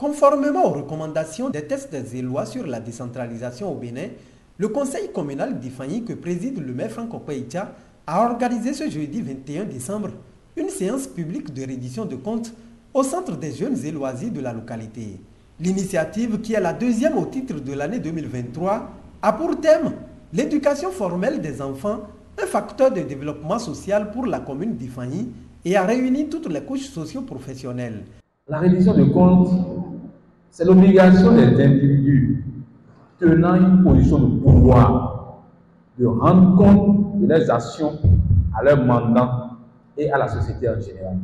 Conformément aux recommandations des tests et lois sur la décentralisation au Bénin, le conseil communal d'Ifani que préside le maire Franck Okweïtia a organisé ce jeudi 21 décembre une séance publique de reddition de comptes au centre des jeunes et loisirs de la localité. L'initiative, qui est la deuxième au titre de l'année 2023, a pour thème l'éducation formelle des enfants, un facteur de développement social pour la commune d'Ifani, et a réuni toutes les couches socio-professionnelles. La reddition de comptes, c'est l'obligation des individus tenant une position de pouvoir de rendre compte de leurs actions à leur mandant et à la société en général.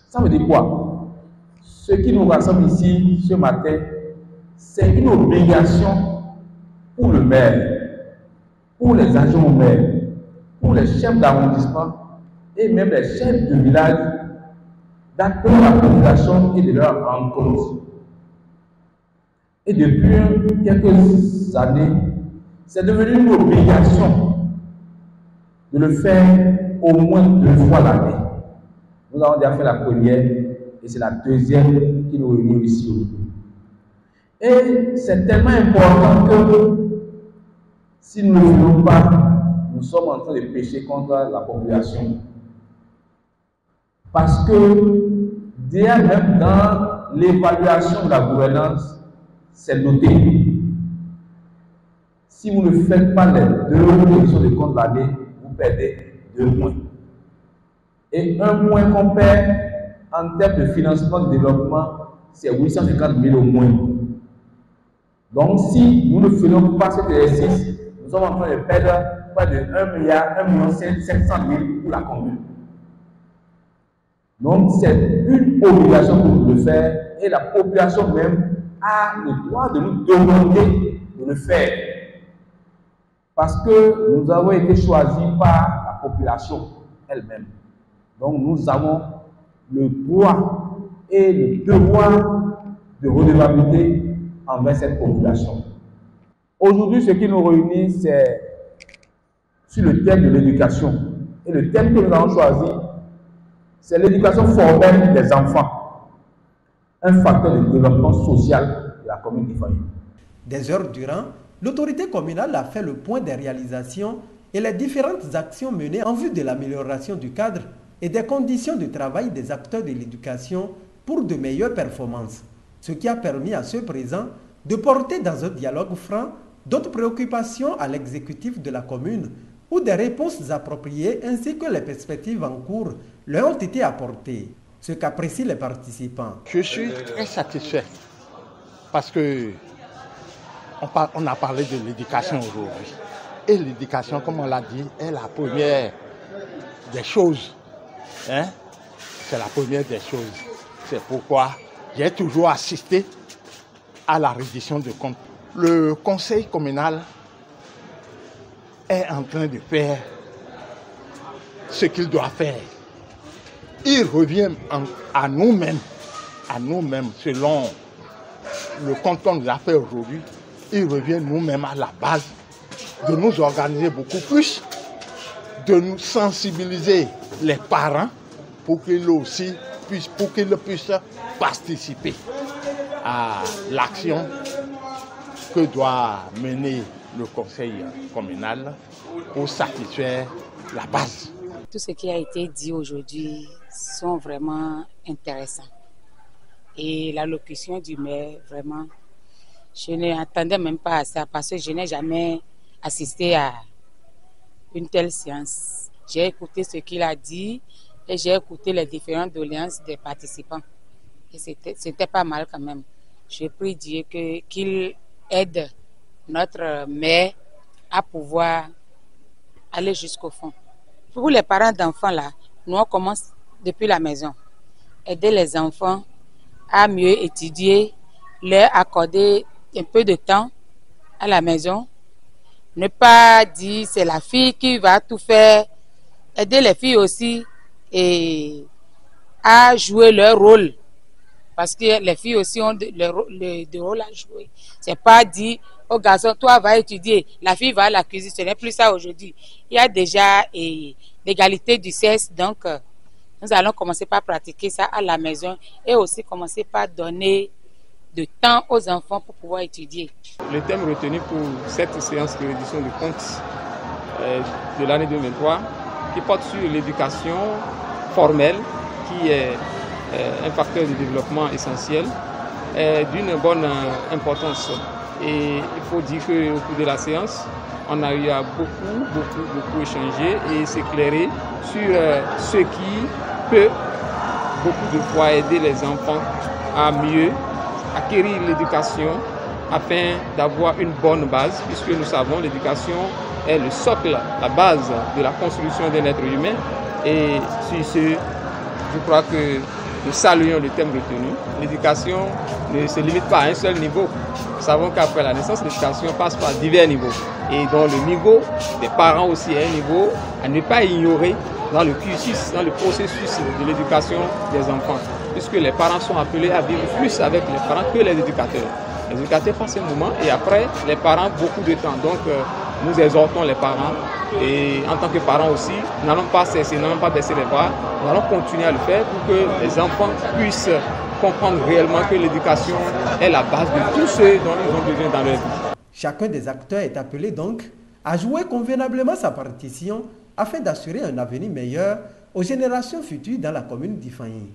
Ça veut dire quoi? Ce qui nous rassemble ici ce matin, c'est une obligation pour le maire, pour les agents maires, pour les chefs d'arrondissement et même les chefs de village d'appeler la population et de leur rendre compte. Et depuis quelques années, c'est devenu une obligation de le faire au moins 2 fois l'année. Nous avons déjà fait la première et c'est la deuxième qui nous réunit ici aujourd'hui. Et c'est tellement important que si nous ne le faisons pas, nous sommes en train de pécher contre la population. Parce que déjà même dans l'évaluation de la gouvernance, c'est noté. Si vous ne faites pas les 2 réductions de compte de l'année, vous perdez 2 points. Et 1 point qu'on perd en termes de financement de développement, c'est 850 000 au moins. Donc si nous ne faisons pas cet exercice, nous sommes en train de perdre près de 1,7 milliard pour la commune. Donc c'est une obligation pour nous de le faire et la population même a le droit de nous demander de le faire. Parce que nous avons été choisis par la population elle-même. Donc nous avons le droit et le devoir de redevabilité envers cette population. Aujourd'hui, ce qui nous réunit, c'est sur le thème de l'éducation. Et le thème que nous avons choisi, c'est l'éducation formelle des enfants. Un facteur de développement social de la commune d'Ifani. Des heures durant, l'autorité communale a fait le point des réalisations et les différentes actions menées en vue de l'amélioration du cadre et des conditions de travail des acteurs de l'éducation pour de meilleures performances, ce qui a permis à ceux présents de porter dans un dialogue franc d'autres préoccupations à l'exécutif de la commune où des réponses appropriées ainsi que les perspectives en cours leur ont été apportées. Ce qu'apprécient les participants. Je suis très satisfait parce que on a parlé de l'éducation aujourd'hui. Et l'éducation, comme on l'a dit, est la première des choses. Hein? C'est la première des choses. C'est pourquoi j'ai toujours assisté à la reddition de comptes. Le conseil communal est en train de faire ce qu'il doit faire. Il revient à nous-mêmes, selon le compte qu'on nous a fait aujourd'hui, il revient nous-mêmes à la base de nous organiser beaucoup plus, de nous sensibiliser les parents pour qu'ils aussi puissent participer à l'action que doit mener le conseil communal pour satisfaire la base. Tout ce qui a été dit aujourd'hui sont vraiment intéressants. Et l'allocution du maire, vraiment, je n'attendais même pas à ça parce que je n'ai jamais assisté à une telle séance. J'ai écouté ce qu'il a dit et j'ai écouté les différentes doléances des participants. Et c'était pas mal quand même. Je prie Dieu qu'il aide notre maire à pouvoir aller jusqu'au fond. Pour les parents d'enfants là, nous on commence depuis la maison. Aider les enfants à mieux étudier, leur accorder un peu de temps à la maison. Ne pas dire c'est la fille qui va tout faire. Aider les filles aussi et à jouer leur rôle. Parce que les filles aussi ont de rôle à jouer. C'est pas dire au garçon, toi va étudier, la fille va à la cuisine. Ce n'est plus ça aujourd'hui. Il y a déjà l'égalité du sexe, donc nous allons commencer par pratiquer ça à la maison et aussi commencer par donner de temps aux enfants pour pouvoir étudier. Le thème retenu pour cette séance de reddition de comptes de l'année 2023, qui porte sur l'éducation formelle, qui est un facteur de développement essentiel, est d'une bonne importance. Et il faut dire qu'au cours de la séance, on a eu à beaucoup échanger et s'éclairer sur ce qui peut beaucoup de fois aider les enfants à mieux acquérir l'éducation afin d'avoir une bonne base, puisque nous savons l'éducation est le socle, la base de la construction d'un être humain. Et sur ce, je crois que nous saluons le thème retenu. L'éducation ne se limite pas à un seul niveau. Nous savons qu'après la naissance, l'éducation passe par divers niveaux. Et dans le niveau des parents aussi est un niveau à ne pas ignorer dans le cursus, dans le processus de l'éducation des enfants. Puisque les parents sont appelés à vivre plus avec les parents que les éducateurs. Les éducateurs passent un moment et après, les parents beaucoup de temps. Donc, nous exhortons les parents et en tant que parents aussi, nous n'allons pas cesser, nous n'allons pas baisser les bras, nous allons continuer à le faire pour que les enfants puissent comprendre réellement que l'éducation est la base de tout ce dont ils ont besoin dans leur vie. Chacun des acteurs est appelé donc à jouer convenablement sa partition afin d'assurer un avenir meilleur aux générations futures dans la commune d'Ifani.